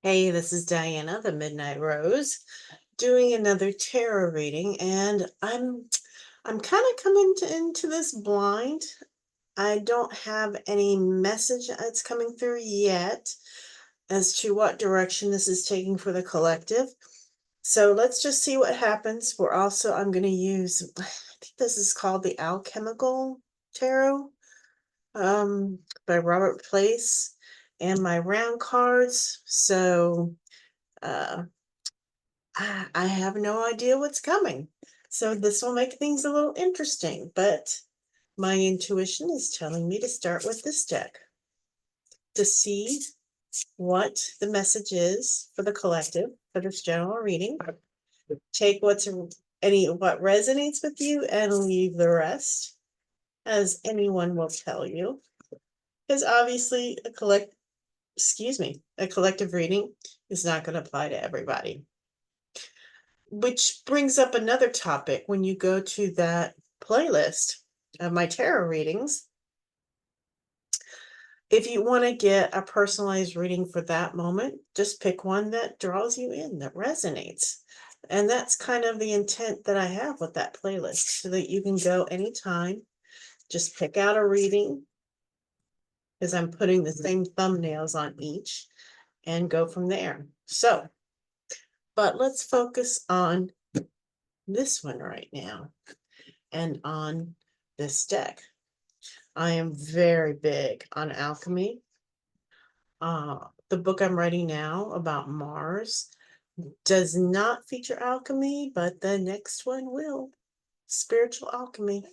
Hey, this is Diana, the Midnight Rose, doing another tarot reading, and I'm kind of coming into this blind. I don't have any message that's coming through yet as to what direction this is taking for the collective. So let's just see what happens. I'm going to use, I think this is called the Alchemical Tarot, by Robert Place, and my round cards. So uh, I have no idea what's coming. So this will make things a little interesting, but my intuition is telling me to start with this deck to see what the message is for the collective for this general reading. Take what resonates with you and leave the rest, as anyone will tell you. Because obviously a collective reading is not going to apply to everybody. Which brings up another topic. When you go to that playlist of my tarot readings, if you want to get a personalized reading for that moment, just pick one that draws you in, that resonates. And that's kind of the intent that I have with that playlist, so that you can go anytime, just pick out a reading, because I'm putting the same thumbnails on each, and go from there. So, but let's focus on this one right now and on this deck. I am very big on alchemy. The book I'm writing now about Mars does not feature alchemy, but the next one will. Spiritual alchemy.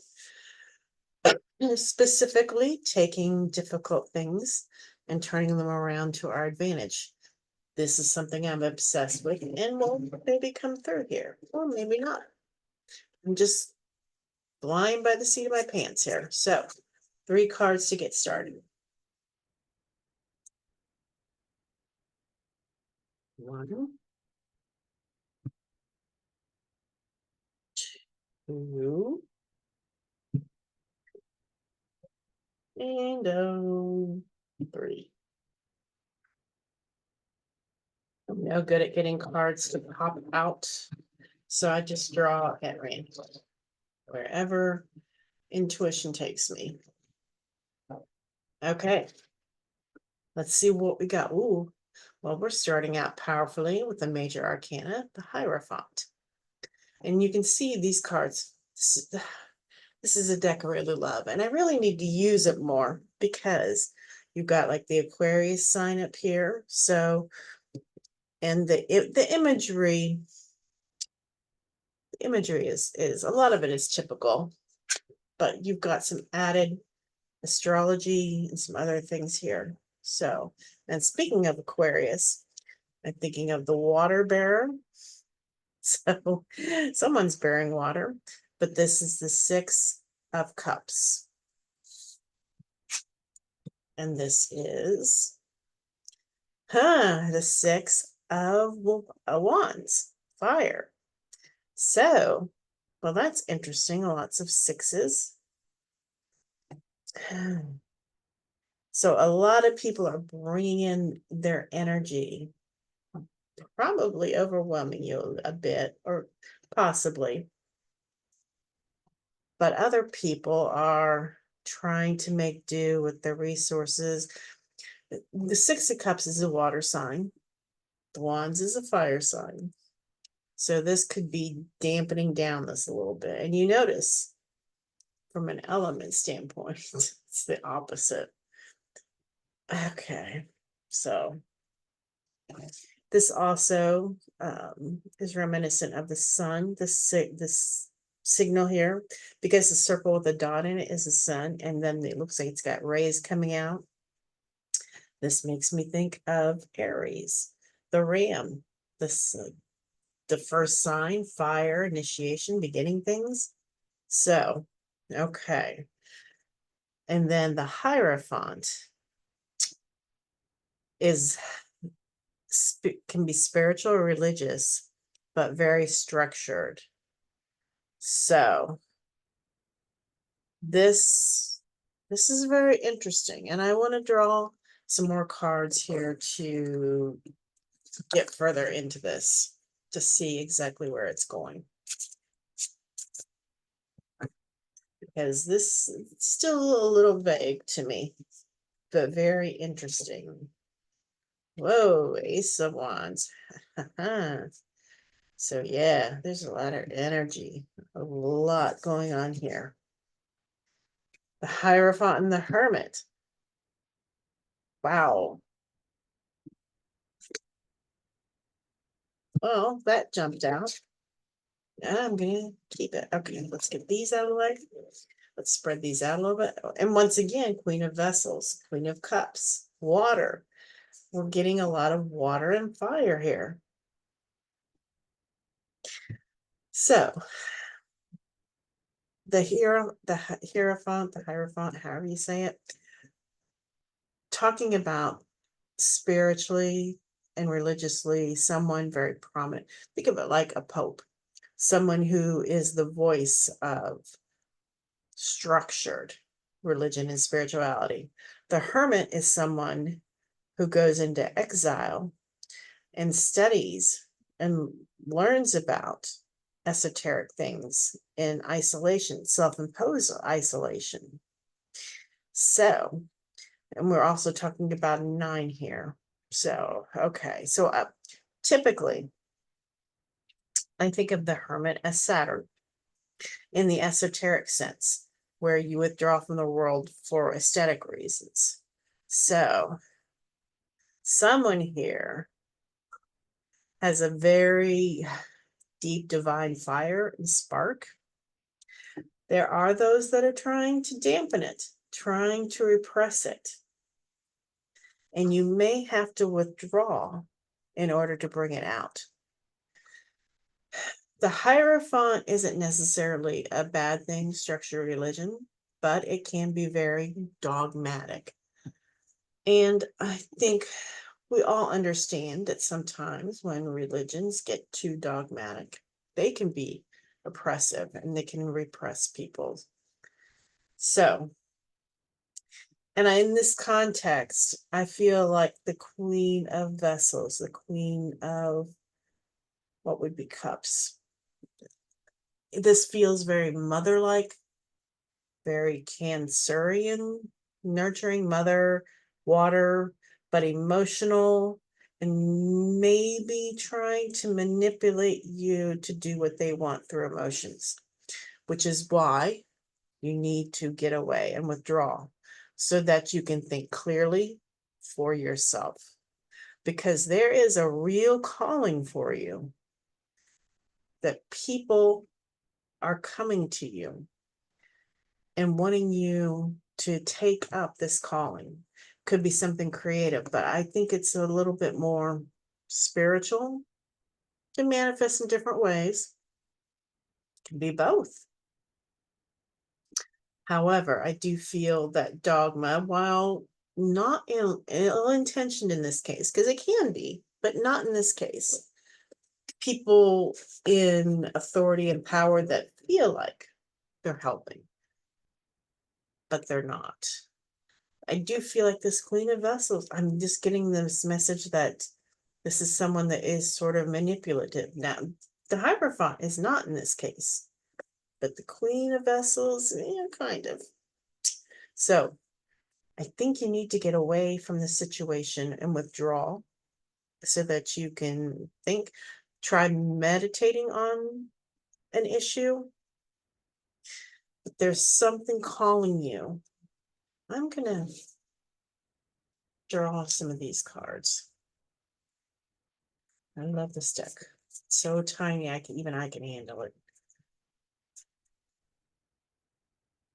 Specifically taking difficult things and turning them around to our advantage. This is something I'm obsessed with and will maybe come through here, or maybe not. I'm just flying by the seat of my pants here. So, 3 cards to get started. 1, 2, and 3. I'm no good at getting cards to pop out, so I just draw at random, wherever intuition takes me. Okay, let's see what we got. Ooh, well, we're starting out powerfully with the major arcana, the Hierophant. And you can see these cards. This is a deck I really love, and I really need to use it more, because you've got like the Aquarius sign up here. So, and the imagery is a lot of it is typical, but you've got some added astrology and some other things here. So, and speaking of Aquarius, I'm thinking of the water bearer. So someone's bearing water, but this is the 6 of Cups. And this is the 6 of Wands, fire. So, well, that's interesting. Lots of 6s. So a lot of people are bringing in their energy, probably overwhelming you a bit, or possibly. But other people are trying to make do with their resources. The 6 of Cups is a water sign. The Wands is a fire sign. So this could be dampening down this a little bit. And you notice, from an element standpoint, it's the opposite. Okay, so this also is reminiscent of the sun, this signal here, because the circle with the dot in it is the sun, and then it looks like it's got rays coming out. This makes me think of Aries, the ram, the first sign, fire, initiation, beginning things. So, okay. And then the Hierophant can be spiritual or religious, but very structured. So this is very interesting, and I want to draw some more cards here to get further into this to see exactly where it's going. Because this is still a little vague to me, but very interesting. Whoa, Ace of Wands. So yeah, there's a lot of energy, a lot going on here. The Hierophant and the Hermit. Wow. Well, that jumped out. I'm gonna keep it. Okay, let's get these out of the way. Let's spread these out a little bit. And once again, Queen of Vessels, Queen of Cups, water. We're getting a lot of water and fire here. So the Hierophant, however you say it, talking about spiritually and religiously someone very prominent. Think of it like a pope, someone who is the voice of structured religion and spirituality. The hermit is someone who goes into exile and studies and learns about esoteric things in isolation, self-imposed isolation. So, and we're also talking about a 9 here. So, okay. So typically, I think of the hermit as Saturn in the esoteric sense, where you withdraw from the world for aesthetic reasons. So, someone here has a very deep divine fire and spark. There are those that are trying to dampen it, trying to repress it. And you may have to withdraw in order to bring it out. The Hierophant isn't necessarily a bad thing, structured religion, but it can be very dogmatic. And I think we all understand that sometimes when religions get too dogmatic, they can be oppressive and they can repress people. So, and in this context, I feel like the Queen of Vessels, the Queen of what would be Cups. This feels very mother-like, very Cancerian, nurturing mother, water, but emotional, and maybe trying to manipulate you to do what they want through emotions, which is why you need to get away and withdraw so that you can think clearly for yourself. Because there is a real calling for you that people are coming to you and wanting you to take up this calling. Could be something creative, but I think it's a little bit more spiritual, can manifest in different ways, can be both. However, I do feel that dogma, while not ill-intentioned in this case, because it can be, but not in this case. People in authority and power that feel like they're helping, but they're not. I do feel like this Queen of Vessels, I'm just getting this message that this is someone that is sort of manipulative. Now, the Hierophant is not in this case, but the Queen of Vessels, yeah, kind of. So I think you need to get away from the situation and withdraw so that you can think, try meditating on an issue. But there's something calling you. I'm going to draw some of these cards. I love this deck. It's so tiny, even I can handle it.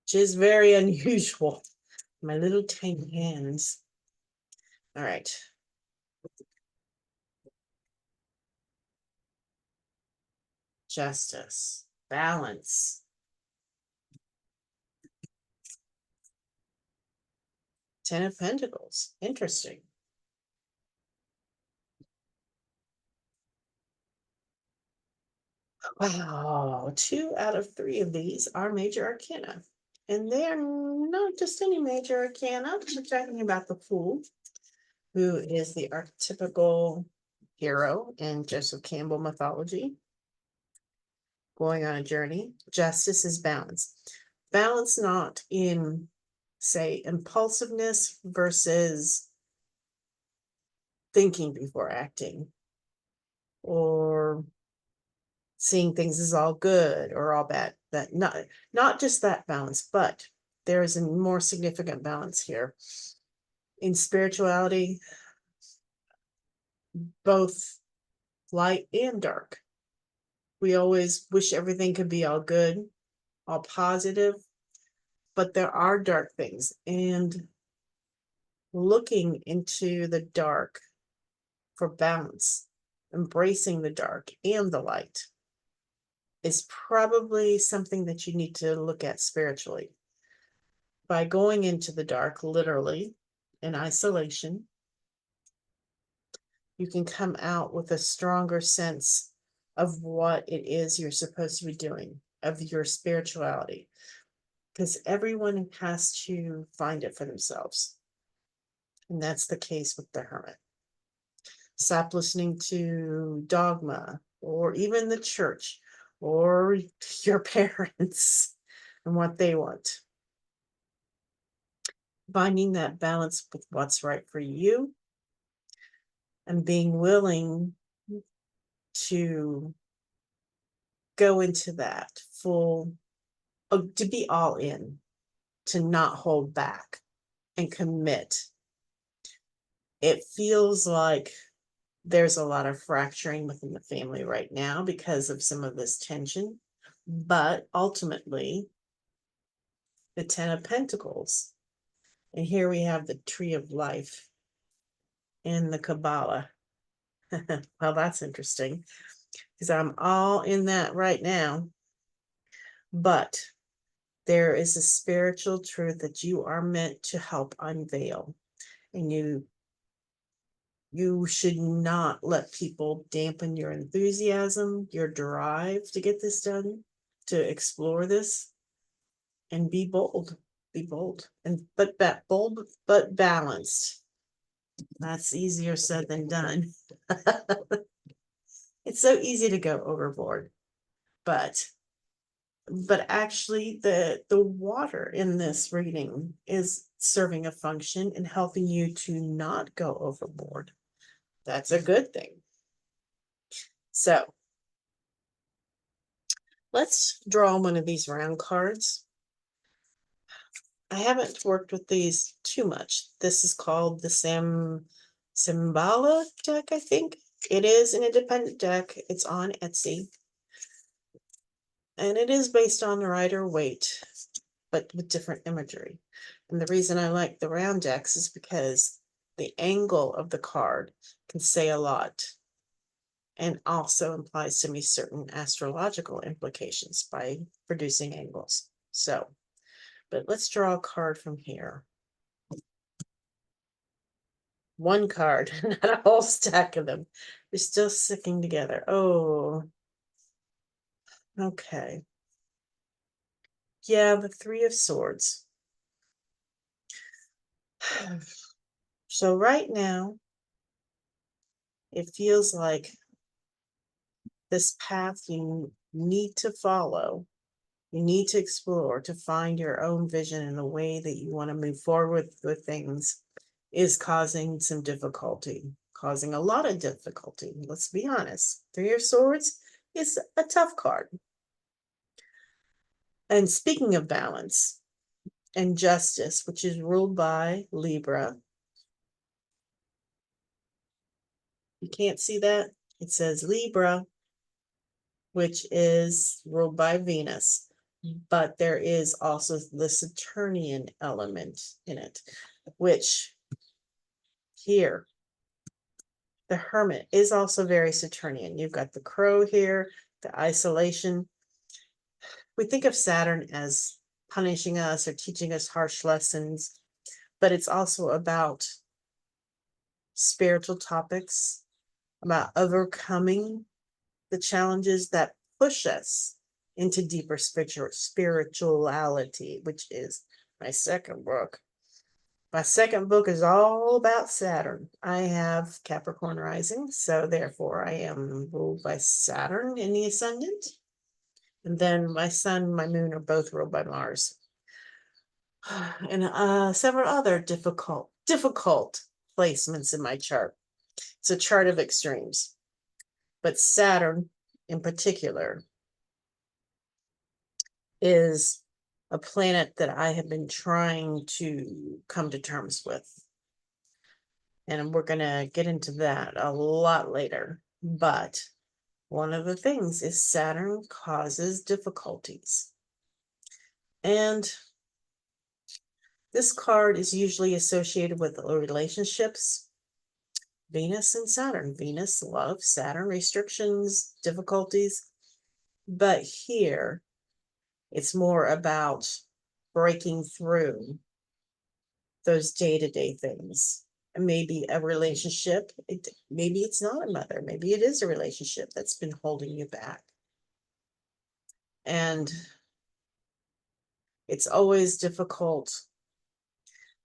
Which is very unusual. My little tiny hands. All right. Justice. Balance. 10 of Pentacles. Interesting. Wow. 2 out of 3 of these are major arcana. And they are not just any major arcana. We're talking about the Fool, who is the archetypical hero in Joseph Campbell mythology, going on a journey. Justice is balance. Balance not in, say, impulsiveness versus thinking before acting, or seeing things as all good or all bad. That not just that balance, but there is a more significant balance here. In spirituality, both light and dark. We always wish everything could be all good, all positive, but there are dark things. And looking into the dark for balance, embracing the dark and the light, is probably something that you need to look at spiritually. By going into the dark, literally, in isolation, you can come out with a stronger sense of what it is you're supposed to be doing, of your spirituality, because everyone has to find it for themselves. And that's the case with the hermit. Stop listening to dogma or even the church or your parents and what they want. Finding that balance with what's right for you and being willing to go into that full, to be all in, to not hold back and commit. It feels like there's a lot of fracturing within the family right now because of some of this tension, but ultimately, the 10 of Pentacles, and here we have the Tree of Life in the Kabbalah. Well, that's interesting because I'm all in that right now. But there is a spiritual truth that you are meant to help unveil, and you should not let people dampen your enthusiasm, your drive to get this done, to explore this, and be bold. Be bold, and bold but balanced. That's easier said than done. It's so easy to go overboard, but actually the water in this reading is serving a function and helping you to not go overboard. That's a good thing. So let's draw one of these round cards. I haven't worked with these too much. This is called the Simbala deck, I think. It is an independent deck. It's on Etsy. And it is based on the Rider-Waite, but with different imagery. And the reason I like the round decks is because the angle of the card can say a lot and also implies to me certain astrological implications by producing angles. So, but let's draw a card from here. One card, not a whole stack of them. They're still sticking together. Oh, okay. Yeah, the Three of Swords. So right now, it feels like this path you need to follow, you need to explore to find your own vision in the way that you want to move forward with things, is causing some difficulty, causing a lot of difficulty. Let's be honest. Three of Swords is a tough card. And speaking of balance and justice, which is ruled by Libra, you can't see that? It says Libra, which is ruled by Venus, but there is also the Saturnian element in it, which here, the Hermit is also very Saturnian. You've got the crow here, the isolation. We think of Saturn as punishing us or teaching us harsh lessons, but it's also about spiritual topics, about overcoming the challenges that push us into deeper spirituality, which is my second book. My second book is all about Saturn. I have Capricorn rising, so therefore I am ruled by Saturn in the ascendant. And then my sun and my moon are both ruled by Mars. And several other difficult placements in my chart. It's a chart of extremes. But Saturn in particular is a planet that I have been trying to come to terms with. And we're going to get into that a lot later. But one of the things is Saturn causes difficulties. And this card is usually associated with relationships. Venus and Saturn. Venus, love, Saturn, restrictions, difficulties. But here, it's more about breaking through those day-to-day things. And maybe a relationship, maybe it's not a mother, maybe it is a relationship that's been holding you back. And it's always difficult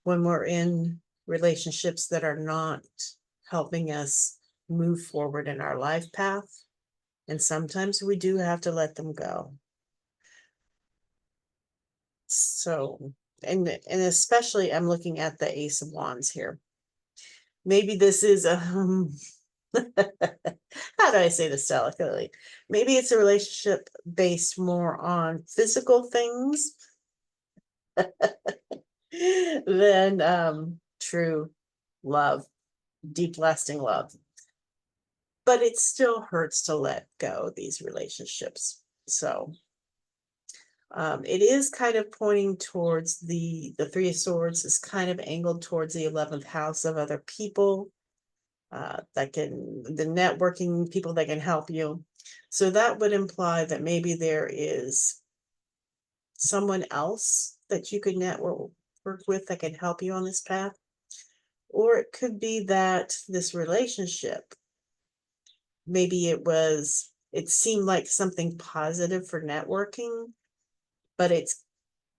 when we're in relationships that are not helping us move forward in our life path. And sometimes we do have to let them go. So, and especially I'm looking at the Ace of Wands here. Maybe this is a, how do I say this delicately? Maybe it's a relationship based more on physical things than true love, deep lasting love. But it still hurts to let go of these relationships. So it is kind of pointing towards the Three of Swords is kind of angled towards the 11th house of other people the networking people that can help you. So that would imply that maybe there is someone else that you could network with that can help you on this path. Or it could be that this relationship, maybe it seemed like something positive for networking, but it's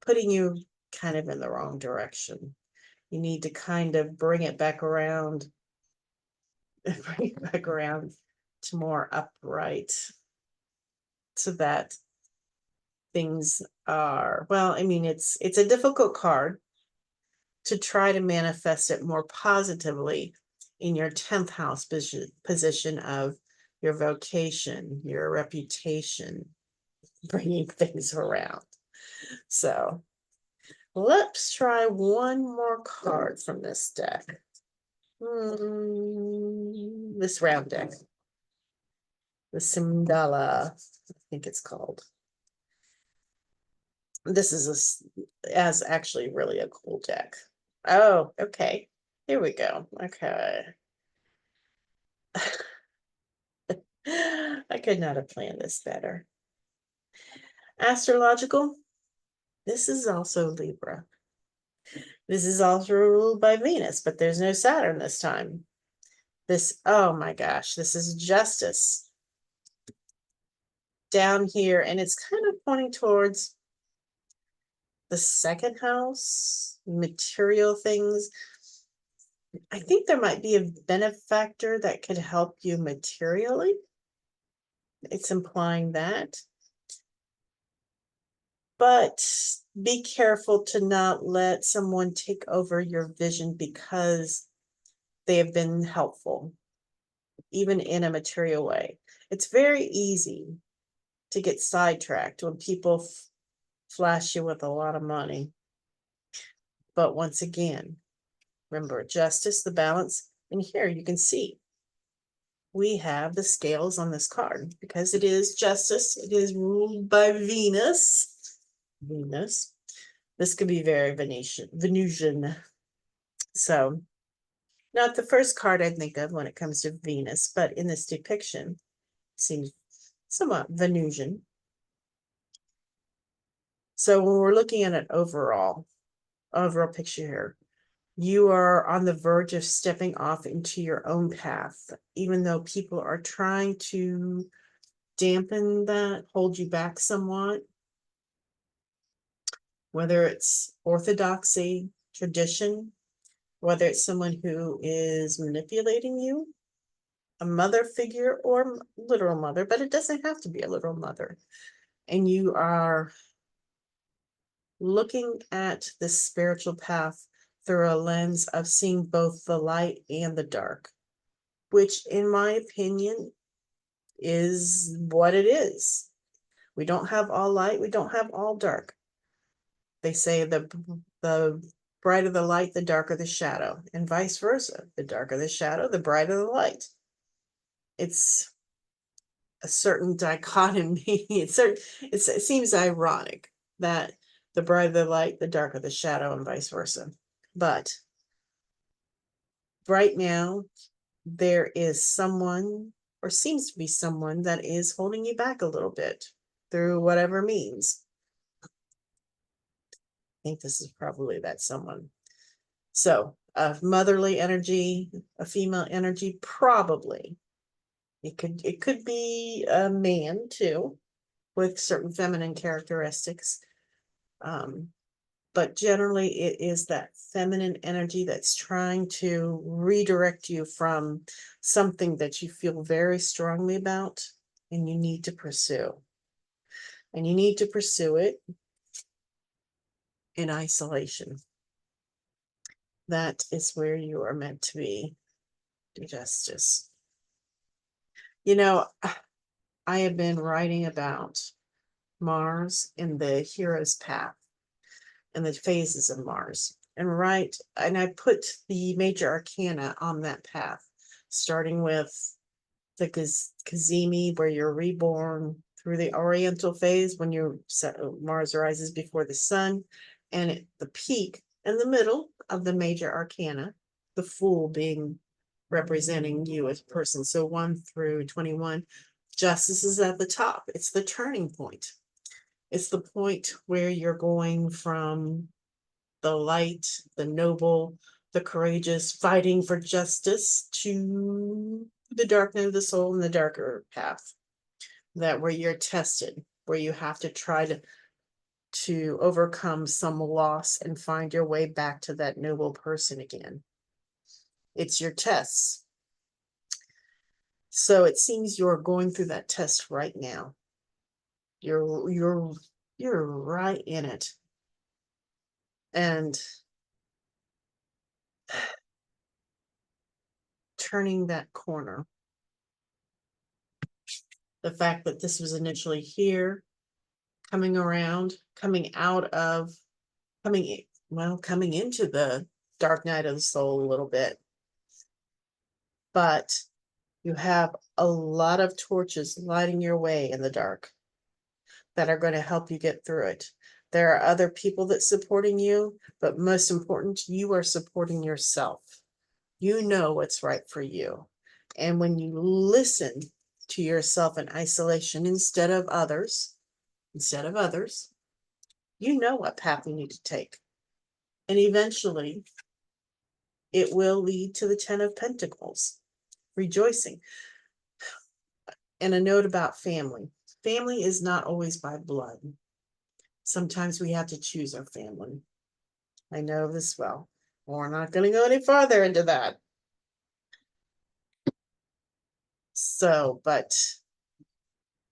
putting you kind of in the wrong direction. You need to kind of bring it back around to more upright, so that things are, well, I mean, it's a difficult card to try to manifest it more positively in your 10th house position of your vocation, your reputation, bringing things around. So let's try one more card from this deck. This round deck. The Simdala, I think it's called. This is as actually really a cool deck. Oh, okay. Here we go. Okay. I could not have planned this better. Astrological. This is also Libra. This is also ruled by Venus, but there's no Saturn this time. This, oh my gosh, this is Justice down here, and it's kind of pointing towards the second house, material things. I think there might be a benefactor that could help you materially. It's implying that. But be careful to not let someone take over your vision because they have been helpful, even in a material way. It's very easy to get sidetracked when people flash you with a lot of money. But once again, remember, justice, the balance, and here you can see we have the scales on this card because it is justice. It is ruled by Venus. This could be very Venusian. So not the first card I'd think of when it comes to Venus, but in this depiction, it seems somewhat Venusian. So when we're looking at an overall picture here, you are on the verge of stepping off into your own path, even though people are trying to dampen that, hold you back somewhat. Whether it's orthodoxy, tradition, whether it's someone who is manipulating you, a mother figure or literal mother, but it doesn't have to be a literal mother. And you are looking at the spiritual path through a lens of seeing both the light and the dark, which in my opinion is what it is. We don't have all light, we don't have all dark. They say the brighter the light, the darker the shadow, and vice versa. The darker the shadow, the brighter the light. It's a certain dichotomy. It seems ironic that the brighter the light, the darker the shadow, and vice versa. But right now, there is someone, or seems to be someone, that is holding you back a little bit through whatever means. I think this is probably that someone. So a motherly energy, a female energy, probably. It could be a man too, with certain feminine characteristics. But generally it is that feminine energy that's trying to redirect you from something that you feel very strongly about and you need to pursue. And you need to pursue it in isolation. That is where you are meant to be, do justice. You know, I have been writing about Mars and the hero's path and the phases of Mars. And I put the major arcana on that path, starting with the Kazemi, where you're reborn, through the Oriental phase, when Mars rises before the sun, and at the peak in the middle of the major arcana, the Fool being representing you as a person. So 1 through 21, justice is at the top. It's the turning point. It's the point where you're going from the light, the noble, the courageous, fighting for justice, to the dark night of the soul and the darker path. That where you're tested, where you have to try to overcome some loss and find your way back to that noble person again. It's your tests. So it seems you're going through that test right now. You're right in it. And turning that corner. The fact that this was initially here, coming around, coming into the dark night of the soul a little bit. But you have a lot of torches lighting your way in the dark that are going to help you get through it. There are other people that's supporting you, but most important, you are supporting yourself. You know what's right for you. And when you listen to yourself in isolation instead of others, you know what path you need to take. And eventually, it will lead to the 10 of Pentacles, rejoicing. And a note about family. Family is not always by blood. Sometimes we have to choose our family. I know this well. We're not going to go any farther into that. So, but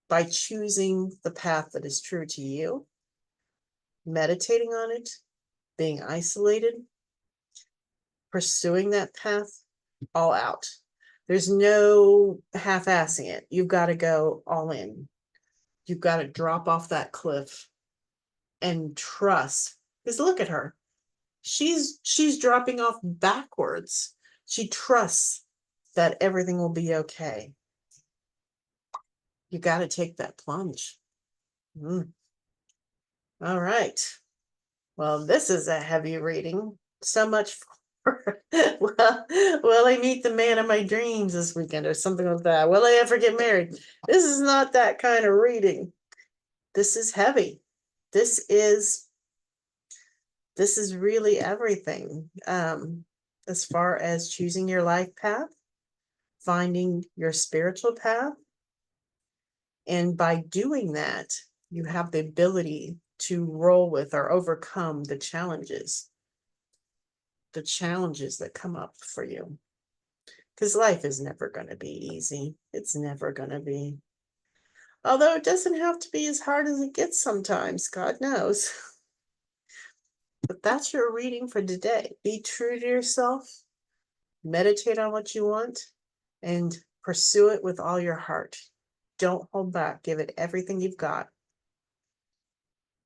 by choosing the path that is true to you, meditating on it, being isolated, pursuing that path, all out. There's no half-assing it. You've got to go all in. You've got to drop off that cliff and trust. Because look at her. She's dropping off backwards. She trusts that everything will be okay. You got to take that plunge. All right. Well, this is a heavy reading. So much for, will I meet the man of my dreams this weekend or something like that? Will I ever get married? This is not that kind of reading. This is heavy. This is really everything. As far as choosing your life path, finding your spiritual path. And by doing that, you have the ability to roll with or overcome the challenges. the challenges that come up for you. Because life is never going to be easy. It's never going to be. Although it doesn't have to be as hard as it gets sometimes, God knows. But that's your reading for today. Be true to yourself, meditate on what you want, and pursue it with all your heart. Don't hold back. Give it everything you've got.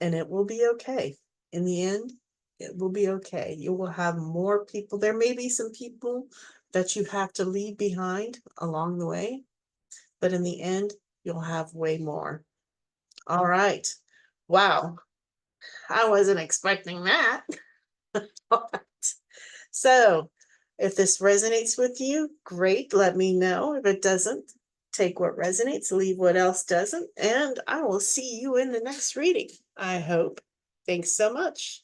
And it will be okay. In the end, it will be okay. You will have more people. There may be some people that you have to leave behind along the way, but in the end, you'll have way more. All right. Wow. I wasn't expecting that. All right. So, if this resonates with you, great. Let me know. If it doesn't, take what resonates, leave what else doesn't, and I will see you in the next reading, I hope. Thanks so much.